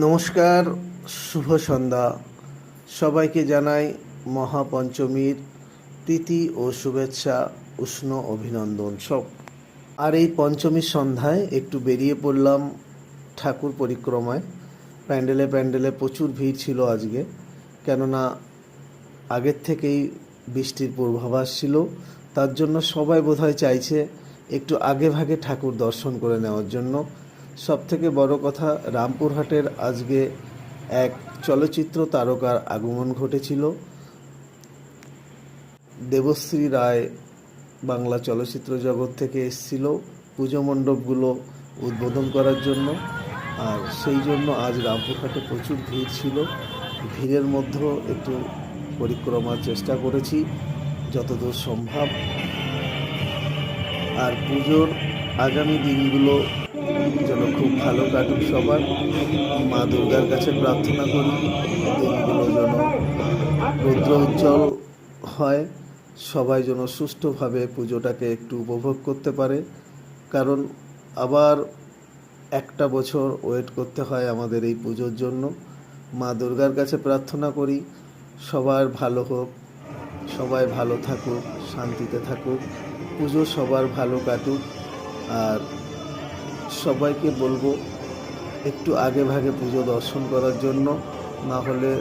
নমস্কার, শুভ সন্ধ্যা। সবাইকে জানাই মহাপঞ্চমীর প্রীতি ও শুভেচ্ছা, উষ্ণ অভিনন্দন সব। আর এই পঞ্চমীর সন্ধ্যায় একটু বেরিয়ে পড়লাম ঠাকুর পরিক্রমায়। প্যান্ডেলে প্যান্ডেলে প্রচুর ভিড় ছিল আজকে, কেননা আগের থেকেই বৃষ্টির পূর্বাভাস ছিল। তার জন্য সবাই বোধহয় চাইছে একটু আগে ভাগে ঠাকুর দর্শন করে নেওয়ার জন্য। সবথেকে বড় কথা, রামপুরহাটের আজকে এক চলচ্চিত্র তারকার আগমন ঘটেছিল। দেবশ্রী রায় বাংলা চলচ্চিত্র জগৎ থেকে এসেছিল পুজো মণ্ডপগুলো উদ্বোধন করার জন্য। আর সেই জন্য আজ রামপুরহাটে প্রচুর ভিড় ছিল। ভিড়ের মধ্যেও একটু পরিক্রমার চেষ্টা করেছি যতদূর সম্ভব। আর পুজোর আগামী দিনগুলো যেন খুব ভালো কাটুক সবার, মা দুর্গার কাছে প্রার্থনা করি দিনগুলো যেন রৌদ্র উজ্জ্বল হয়, সবাই যেন সুষ্ঠুভাবে পুজোটাকে একটু উপভোগ করতে পারে। কারণ আবার একটা বছর ওয়েট করতে হয় আমাদের এই পুজোর জন্য। মা দুর্গার কাছে প্রার্থনা করি সবার ভালো হোক, সবাই ভালো থাকুক, শান্তিতে থাকুক, পুজো সবার ভালো কাটুক। আর সবাইকে বলবো একটু আগে ভাগে পুজো দর্শন করার জন্য, না হলে